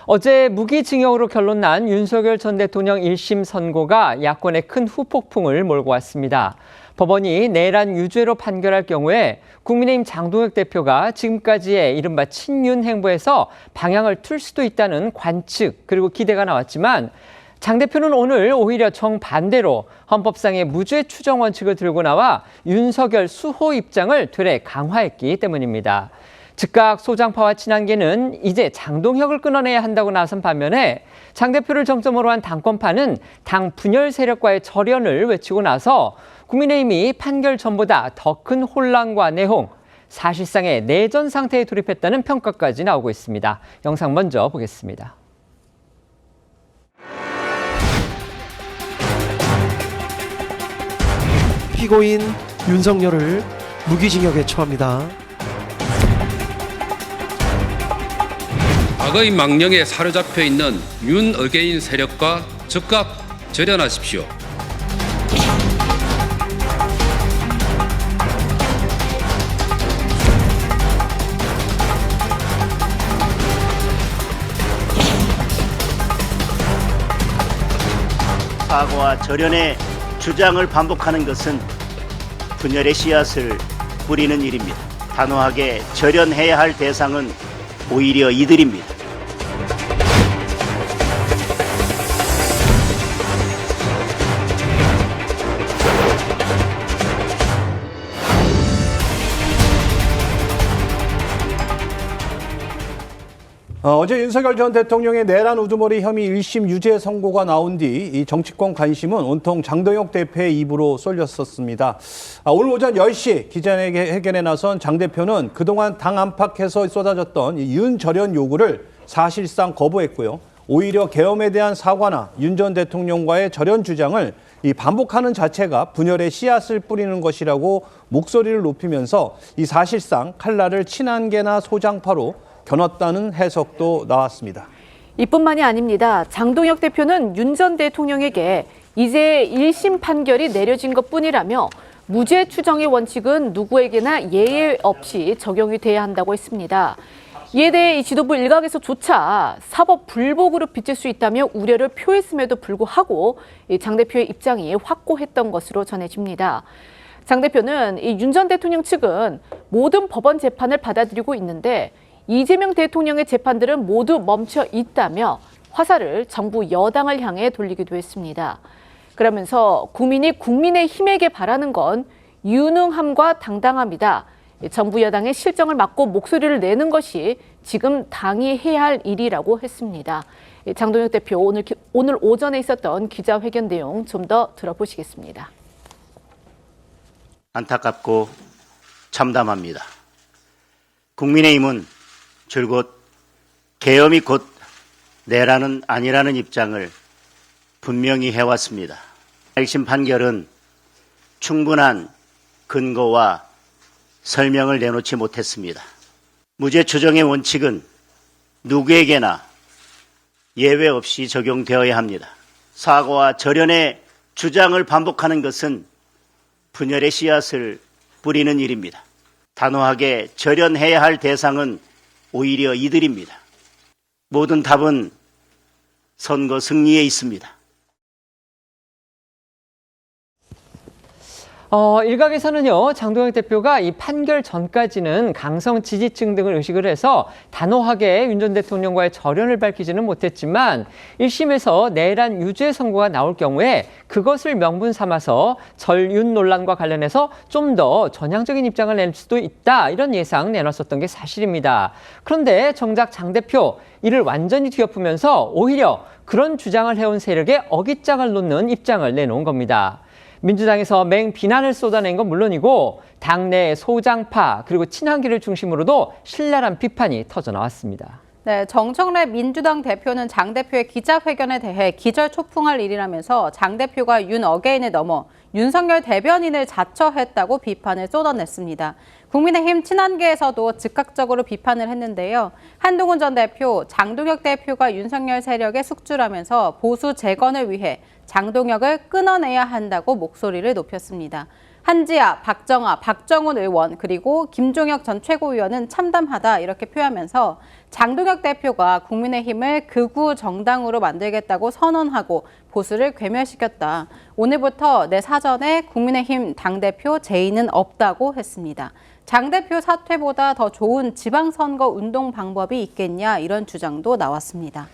어제 무기징역으로 결론 난 윤석열 전 대통령 1심 선고가 야권에 큰 후폭풍을 몰고 왔습니다. 법원이 내란 유죄로 판결할 경우에 국민의힘 장동혁 대표가 지금까지의 이른바 친윤 행보에서 방향을 틀 수도 있다는 관측 그리고 기대가 나왔지만 장 대표는 오늘 오히려 정반대로 헌법상의 무죄 추정 원칙을 들고 나와 윤석열 수호 입장을 되레 강화했기 때문입니다. 즉각 소장파와 친한계는 이제 장동혁을 끊어내야 한다고 나선 반면에 장 대표를 정점으로 한 당권파는 당 분열 세력과의 절연을 외치고 나서 국민의힘이 판결 전보다 더 큰 혼란과 내홍, 사실상의 내전 상태에 돌입했다는 평가까지 나오고 있습니다. 영상 먼저 보겠습니다. 피고인 윤석열을 무기징역에 처합니다. 악의 망령에 사로잡혀 있는 윤어게인 세력과 즉각 절연하십시오. 사고와 절연의 주장을 반복하는 것은 분열의 씨앗을 뿌리는 일입니다. 단호하게 절연해야 할 대상은 오히려 이들입니다. 어제 윤석열 전 대통령의 내란 우두머리 혐의 1심 유죄 선고가 나온 뒤 이 정치권 관심은 온통 장동혁 대표의 입으로 쏠렸었습니다. 오늘 오전 10시 기자회견에 나선 장 대표는 그동안 당 안팎에서 쏟아졌던 윤절연 요구를 사실상 거부했고요. 오히려 계엄에 대한 사과나 윤 전 대통령과의 절연 주장을 반복하는 자체가 분열의 씨앗을 뿌리는 것이라고 목소리를 높이면서 이 사실상 칼날을 친한계나 소장파로 겨눴다는 해석도 나왔습니다. 이뿐만이 아닙니다. 장동혁 대표는 윤 전 대통령에게 이제 1심 판결이 내려진 것뿐이라며 무죄 추정의 원칙은 누구에게나 예외 없이 적용이 돼야 한다고 했습니다. 이에 대해 이 지도부 일각에서조차 사법 불복으로 비칠 수 있다며 우려를 표했음에도 불구하고 장 대표의 입장이 확고했던 것으로 전해집니다. 장 대표는 윤 전 대통령 측은 모든 법원 재판을 받아들이고 있는데 이재명 대통령의 재판들은 모두 멈춰 있다며 화살을 정부 여당을 향해 돌리기도 했습니다. 그러면서 국민이 국민의힘에게 바라는 건 유능함과 당당함이다. 정부 여당의 실정을 막고 목소리를 내는 것이 지금 당이 해야 할 일이라고 했습니다. 장동혁 대표 오늘 오전에 있었던 기자회견 내용 좀 더 들어보시겠습니다. 안타깝고 참담합니다. 국민의힘은 줄곧 계엄이 곧 내란은 아니라는 입장을 분명히 해왔습니다. 1심 판결은 충분한 근거와 설명을 내놓지 못했습니다. 무죄 추정의 원칙은 누구에게나 예외 없이 적용되어야 합니다. 사고와 절연의 주장을 반복하는 것은 분열의 씨앗을 뿌리는 일입니다. 단호하게 절연해야 할 대상은 오히려 이들입니다. 모든 답은 선거 승리에 있습니다. 일각에서는요, 장동혁 대표가 이 판결 전까지는 강성 지지층 등을 의식을 해서 단호하게 윤 전 대통령과의 절연을 밝히지는 못했지만 1심에서 내란 유죄 선고가 나올 경우에 그것을 명분 삼아서 절윤 논란과 관련해서 좀 더 전향적인 입장을 낼 수도 있다, 이런 예상 내놨었던 게 사실입니다. 그런데 정작 장 대표 이를 완전히 뒤엎으면서 오히려 그런 주장을 해온 세력에 어깃장을 놓는 입장을 내놓은 겁니다. 민주당에서 맹비난을 쏟아낸 건 물론이고 당내 소장파 그리고 친한계를 중심으로도 신랄한 비판이 터져나왔습니다. 네, 정청래 민주당 대표는 장 대표의 기자회견에 대해 기절초풍할 일이라면서 장 대표가 윤 어게인을 넘어 윤석열 대변인을 자처했다고 비판을 쏟아냈습니다. 국민의힘 친한계에서도 즉각적으로 비판을 했는데요. 한동훈 전 대표, 장동혁 대표가 윤석열 세력의 숙주라면서 보수 재건을 위해 장동혁을 끊어내야 한다고 목소리를 높였습니다. 한지아, 박정아, 박정훈 의원 그리고 김종혁 전 최고위원은 참담하다 이렇게 표하면서 장동혁 대표가 국민의힘을 극우 정당으로 만들겠다고 선언하고 보수를 괴멸시켰다. 오늘부터 내 사전에 국민의힘 당대표 제의는 없다고 했습니다. 장 대표 사퇴보다 더 좋은 지방선거 운동 방법이 있겠냐 이런 주장도 나왔습니다.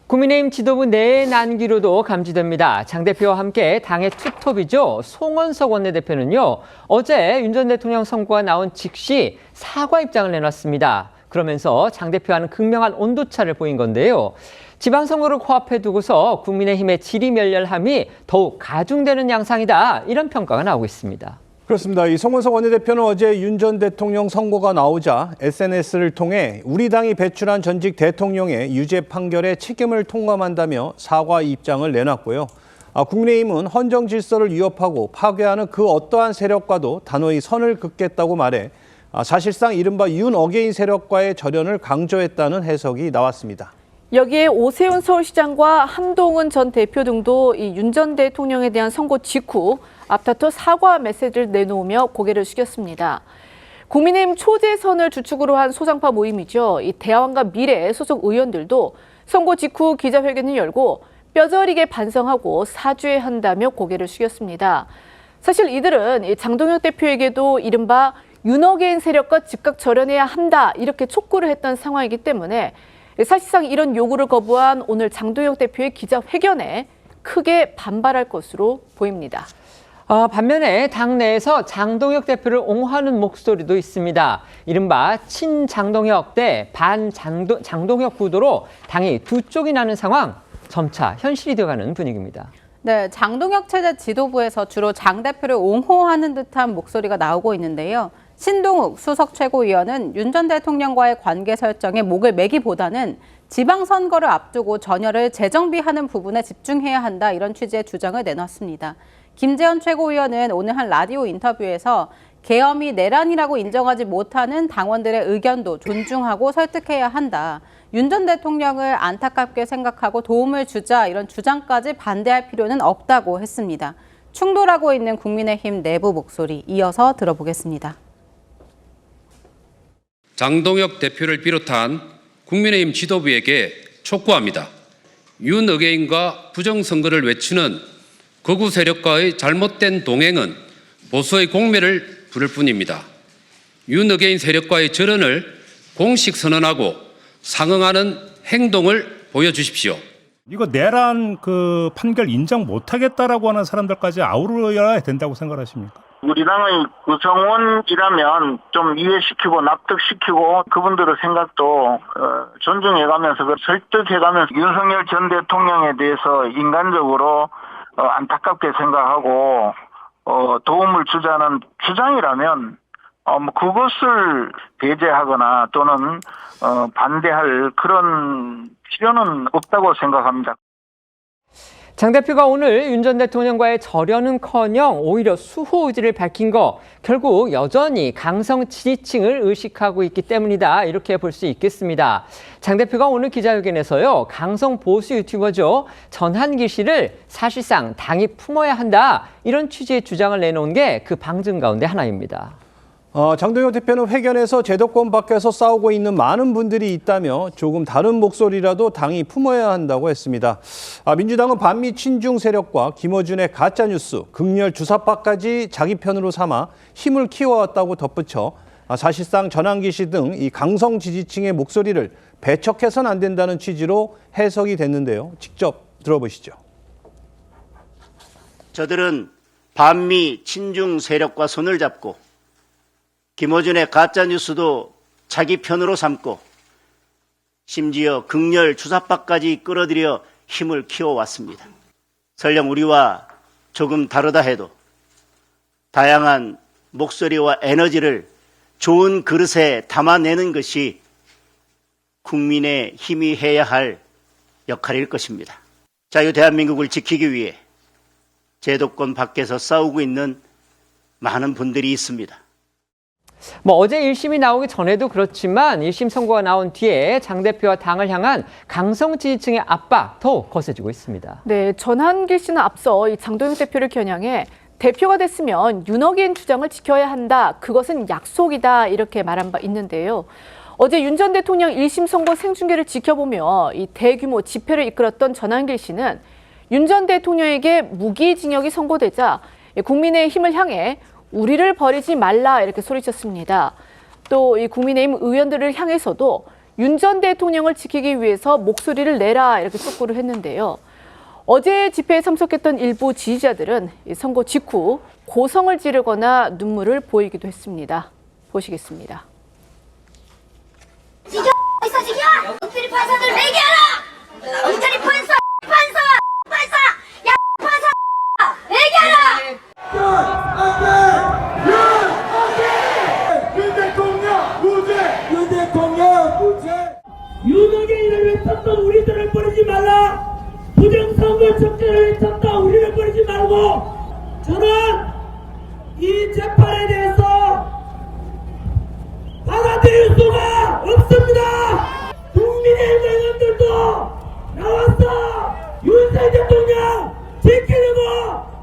국민의힘 지도부 내 난기로도 감지됩니다. 장 대표와 함께 당의 투톱이죠. 송원석 원내대표는요. 어제 윤 전 대통령 선고가 나온 즉시 사과 입장을 내놨습니다. 그러면서 장 대표와는 극명한 온도차를 보인 건데요. 지방선거를 코앞에 두고서 국민의힘의 지리멸렬함이 더욱 가중되는 양상이다. 이런 평가가 나오고 있습니다. 그렇습니다. 이 송원석 원내대표는 어제 윤 전 대통령 선고가 나오자 SNS를 통해 우리 당이 배출한 전직 대통령의 유죄 판결에 책임을 통감한다며 사과 입장을 내놨고요. 국민의힘은 헌정 질서를 위협하고 파괴하는 그 어떠한 세력과도 단호히 선을 긋겠다고 말해 사실상 이른바 윤 어게인 세력과의 절연을 강조했다는 해석이 나왔습니다. 여기에 오세훈 서울시장과 한동훈 전 대표 등도 이 윤 전 대통령에 대한 선고 직후 앞다퉈 사과 메시지를 내놓으며 고개를 숙였습니다. 국민의힘 초대선을 주축으로 한 소상파 모임이죠. 이 대화원과 미래 소속 의원들도 선고 직후 기자회견을 열고 뼈저리게 반성하고 사죄해야 한다며 고개를 숙였습니다. 사실 이들은 이 장동혁 대표에게도 이른바 윤어게인 세력과 즉각 절연해야 한다 이렇게 촉구를 했던 상황이기 때문에 사실상 이런 요구를 거부한 오늘 장동혁 대표의 기자회견에 크게 반발할 것으로 보입니다. 반면에 당내에서 장동혁 대표를 옹호하는 목소리도 있습니다. 이른바 친장동혁 대 반장동혁 구도로 당이 두 쪽이 나는 상황, 점차 현실이 되어가는 분위기입니다. 네, 장동혁 체제 지도부에서 주로 장 대표를 옹호하는 듯한 목소리가 나오고 있는데요. 신동욱 수석 최고위원은 윤 전 대통령과의 관계 설정에 목을 매기보다는 지방선거를 앞두고 전열을 재정비하는 부분에 집중해야 한다 이런 취지의 주장을 내놨습니다. 김재현 최고위원은 오늘 한 라디오 인터뷰에서 계엄이 내란이라고 인정하지 못하는 당원들의 의견도 존중하고 설득해야 한다. 윤 전 대통령을 안타깝게 생각하고 도움을 주자 이런 주장까지 반대할 필요는 없다고 했습니다. 충돌하고 있는 국민의힘 내부 목소리 이어서 들어보겠습니다. 장동혁 대표를 비롯한 국민의힘 지도부에게 촉구합니다. 윤 어게인과 부정선거를 외치는 극우 세력과의 잘못된 동행은 보수의 공멸을 부를 뿐입니다. 윤 어게인 세력과의 절연을 공식 선언하고 상응하는 행동을 보여주십시오. 이거 내란 그 판결 인정 못하겠다라고 하는 사람들까지 아우러야 된다고 생각하십니까? 우리 당의 구성원이라면 좀 이해시키고 납득시키고 그분들의 생각도 존중해가면서 설득해가면서 윤석열 전 대통령에 대해서 인간적으로 안타깝게 생각하고 도움을 주자는 주장이라면 그것을 배제하거나 또는 반대할 그런 필요는 없다고 생각합니다. 장 대표가 오늘 윤 전 대통령과의 절연은커녕 오히려 수호 의지를 밝힌 거 결국 여전히 강성 지지층을 의식하고 있기 때문이다 이렇게 볼 수 있겠습니다. 장 대표가 오늘 기자회견에서요. 강성 보수 유튜버죠. 전한기 씨를 사실상 당이 품어야 한다 이런 취지의 주장을 내놓은 게 그 방증 가운데 하나입니다. 장동혁 대표는 회견에서 제도권 밖에서 싸우고 있는 많은 분들이 있다며 조금 다른 목소리라도 당이 품어야 한다고 했습니다. 민주당은 반미 친중 세력과 김어준의 가짜뉴스, 극렬 주사파까지 자기 편으로 삼아 힘을 키워왔다고 덧붙여 사실상 전한기 씨 등 이 강성 지지층의 목소리를 배척해서는 안 된다는 취지로 해석이 됐는데요. 직접 들어보시죠. 저들은 반미 친중 세력과 손을 잡고 김어준의 가짜뉴스도 자기 편으로 삼고 심지어 극렬 주사파까지 끌어들여 힘을 키워왔습니다. 설령 우리와 조금 다르다 해도 다양한 목소리와 에너지를 좋은 그릇에 담아내는 것이 국민의 힘이 해야 할 역할일 것입니다. 자유 대한민국을 지키기 위해 제도권 밖에서 싸우고 있는 많은 분들이 있습니다. 어제 1심이 나오기 전에도 그렇지만 1심 선고가 나온 뒤에 장 대표와 당을 향한 강성 지지층의 압박 더 거세지고 있습니다. 네, 전한길 씨는 앞서 이 장동혁 대표를 겨냥해 대표가 됐으면 윤어게인 주장을 지켜야 한다. 그것은 약속이다. 이렇게 말한 바 있는데요. 어제 윤 전 대통령 1심 선고 생중계를 지켜보며 이 대규모 집회를 이끌었던 전한길 씨는 윤 전 대통령에게 무기징역이 선고되자 국민의힘을 향해 우리를 버리지 말라 이렇게 소리쳤습니다. 또 이 국민의힘 의원들을 향해서도 윤 전 대통령을 지키기 위해서 목소리를 내라 이렇게 촉구를 했는데요. 어제 집회에 참석했던 일부 지지자들은 선고 직후 고성을 지르거나 눈물을 보이기도 했습니다. 보시겠습니다. 지겨 있어 지겨! 엉터리 판사들 회개하라! 엉터리 판사! 야 판사! 회개하라! 윤 대통령 무죄! 윤 대통령 무죄! 윤석열을 외쳤던 우리들을 버리지 말라! 부정선거 촉진을 외쳤던 우리를 버리지 말고 저는 이 재판에 대해서 받아들일 수가 없습니다. 국민의힘 의원들도 나와서 윤석열 대통령 지키려고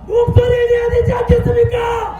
목소리를 내야 되지 않겠습니까?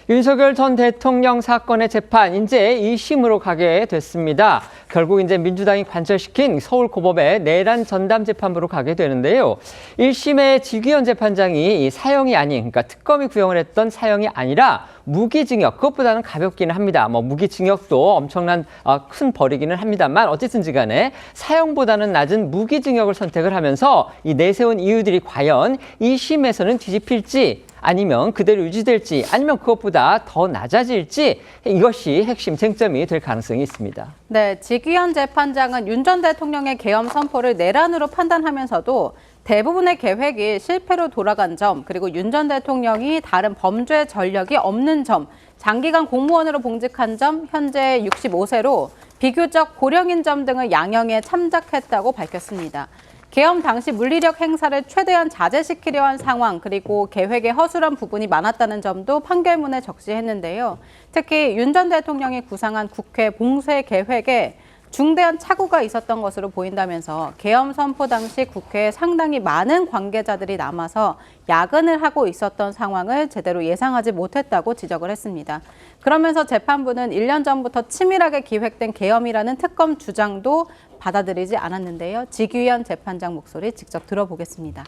윤석열 전 대통령 사건의 재판 이제 2심으로 가게 됐습니다. 결국 이제 민주당이 관철시킨 서울고법의 내란 전담 재판부로 가게 되는데요. 1심의 지규현 재판장이 이 사형이 아닌, 그러니까 특검이 구형을 했던 사형이 아니라 무기징역, 그것보다는 가볍기는 합니다. 무기징역도 엄청난 큰 벌이기는 합니다만 어쨌든지 간에 사형보다는 낮은 무기징역을 선택을 하면서 이 내세운 이유들이 과연 2심에서는 뒤집힐지 아니면 그대로 유지될지 아니면 그것보다 더 낮아질지 이것이 핵심 쟁점이 될 가능성이 있습니다. 네, 지규현 재판장은 윤 전 대통령의 계엄 선포를 내란으로 판단하면서도 대부분의 계획이 실패로 돌아간 점, 그리고 윤 전 대통령이 다른 범죄 전력이 없는 점, 장기간 공무원으로 봉직한 점, 현재 65세로 비교적 고령인 점 등을 양형에 참작했다고 밝혔습니다. 계엄 당시 물리력 행사를 최대한 자제시키려 한 상황, 그리고 계획에 허술한 부분이 많았다는 점도 판결문에 적시했는데요. 특히 윤 전 대통령이 구상한 국회 봉쇄 계획에 중대한 착오가 있었던 것으로 보인다면서 계엄 선포 당시 국회에 상당히 많은 관계자들이 남아서 야근을 하고 있었던 상황을 제대로 예상하지 못했다고 지적을 했습니다. 그러면서 재판부는 1년 전부터 치밀하게 기획된 계엄이라는 특검 주장도 받아들이지 않았는데요. 지규현 재판장 목소리 직접 들어보겠습니다.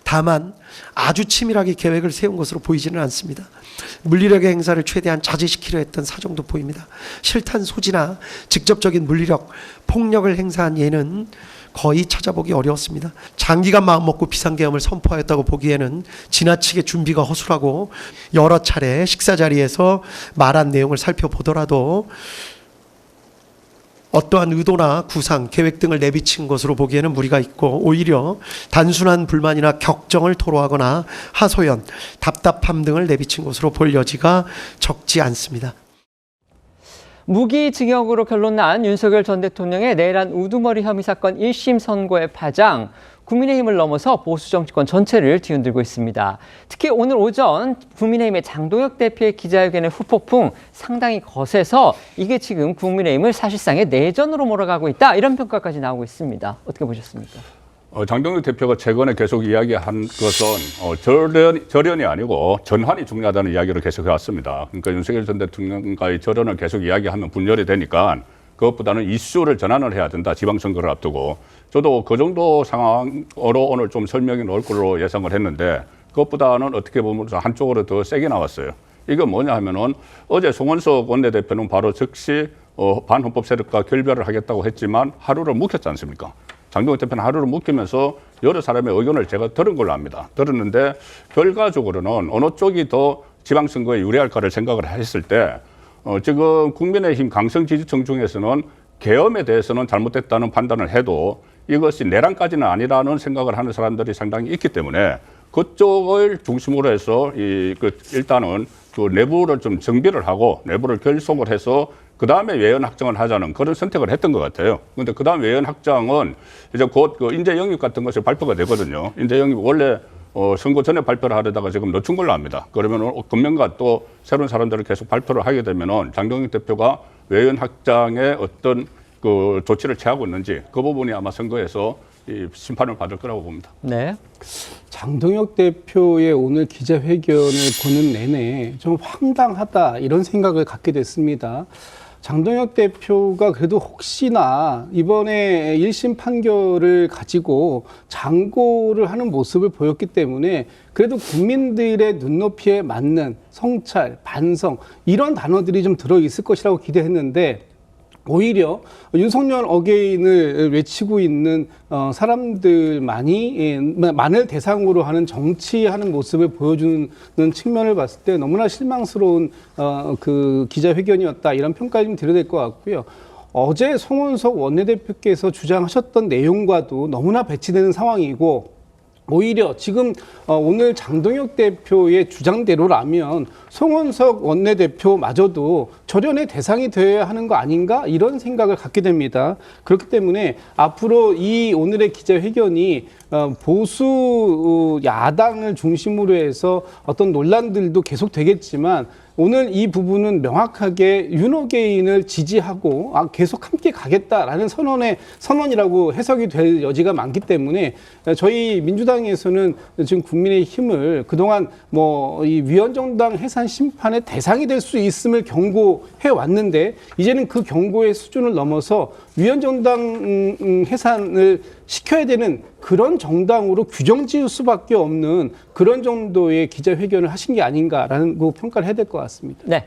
다만 아주 치밀하게 계획을 세운 것으로 보이지는 않습니다. 물리력의 행사를 최대한 자제시키려 했던 사정도 보입니다. 실탄 소지나 직접적인 물리력, 폭력을 행사한 예는 거의 찾아보기 어려웠습니다. 장기간 마음먹고 비상계엄을 선포하였다고 보기에는 지나치게 준비가 허술하고 여러 차례 식사 자리에서 말한 내용을 살펴보더라도 어떠한 의도나 구상, 계획 등을 내비친 것으로 보기에는 무리가 있고 오히려 단순한 불만이나 격정을 토로하거나 하소연, 답답함 등을 내비친 것으로 볼 여지가 적지 않습니다. 무기징역으로 결론 난 윤석열 전 대통령의 내란 우두머리 혐의 사건 1심 선고의 파장, 국민의힘을 넘어서 보수 정치권 전체를 뒤흔들고 있습니다. 특히 오늘 오전 국민의힘의 장동혁 대표의 기자회견의 후폭풍 상당히 거세서 이게 지금 국민의힘을 사실상의 내전으로 몰아가고 있다, 이런 평가까지 나오고 있습니다. 어떻게 보셨습니까? 장동혁 대표가 최근에 계속 이야기한 것은 절연이 아니고 전환이 중요하다는 이야기를 계속 해왔습니다. 그러니까 윤석열 전 대통령과의 절연을 계속 이야기하면 분열이 되니까 그것보다는 이슈를 전환을 해야 된다. 지방선거를 앞두고. 저도 그 정도 상황으로 오늘 좀 설명이 나올 걸로 예상을 했는데 그것보다는 어떻게 보면 한쪽으로 더 세게 나왔어요. 이건 뭐냐 하면은 어제 송원석 원내대표는 바로 즉시 반헌법 세력과 결별을 하겠다고 했지만 하루를 묵혔지 않습니까? 장동혁 대표는 하루를 묵히면서 여러 사람의 의견을 제가 들은 걸로 압니다. 들었는데 결과적으로는 어느 쪽이 더 지방선거에 유리할까를 생각을 했을 때 지금 국민의힘 강성 지지층 중에서는 계엄에 대해서는 잘못됐다는 판단을 해도 이것이 내란까지는 아니라는 생각을 하는 사람들이 상당히 있기 때문에 그쪽을 중심으로 해서 일단은 그 내부를 좀 정비를 하고 내부를 결속을 해서 그 다음에 외연 확장을 하자는 그런 선택을 했던 것 같아요. 그런데 그 다음 외연 확장은 이제 곧 그 인재 영입 같은 것이 발표가 되거든요. 인재 영입 원래 선거 전에 발표를 하려다가 지금 늦춘 걸로 압니다. 그러면 금년간 또 새로운 사람들을 계속 발표를 하게 되면은 장동혁 대표가 외연 확장에 어떤 그 조치를 취하고 있는지 그 부분이 아마 선거에서 이 심판을 받을 거라고 봅니다. 네. 자, 장동혁 대표의 오늘 기자회견을 보는 내내 좀 황당하다 이런 생각을 갖게 됐습니다. 장동혁 대표가 그래도 혹시나 이번에 1심 판결을 가지고 장고를 하는 모습을 보였기 때문에 그래도 국민들의 눈높이에 맞는 성찰, 반성 이런 단어들이 좀 들어있을 것이라고 기대했는데 오히려 윤석열 어게인을 외치고 있는 사람들만을 대상으로 하는 정치하는 모습을 보여주는 측면을 봤을 때 너무나 실망스러운 그 기자회견이었다 이런 평가를 좀 드려야 될 것 같고요. 어제 송원석 원내대표께서 주장하셨던 내용과도 너무나 배치되는 상황이고 오히려 지금 오늘 장동혁 대표의 주장대로라면 송원석 원내대표마저도 절연의 대상이 되어야 하는 거 아닌가 이런 생각을 갖게 됩니다. 그렇기 때문에 앞으로 이 오늘의 기자회견이 보수 야당을 중심으로 해서 어떤 논란들도 계속 되겠지만 오늘 이 부분은 명확하게 윤어게인을 지지하고 계속 함께 가겠다라는 선언이라고 해석이 될 여지가 많기 때문에 저희 민주당에서는 지금 국민의힘을 그동안 이 위헌정당 해산 심판의 대상이 될 수 있음을 경고해 왔는데 이제는 그 경고의 수준을 넘어서 위헌정당 해산을 시켜야 되는 그런 정당으로 규정 지을 수밖에 없는 그런 정도의 기자회견을 하신 게 아닌가라는 그 평가를 해야 될 것 같습니다. 네.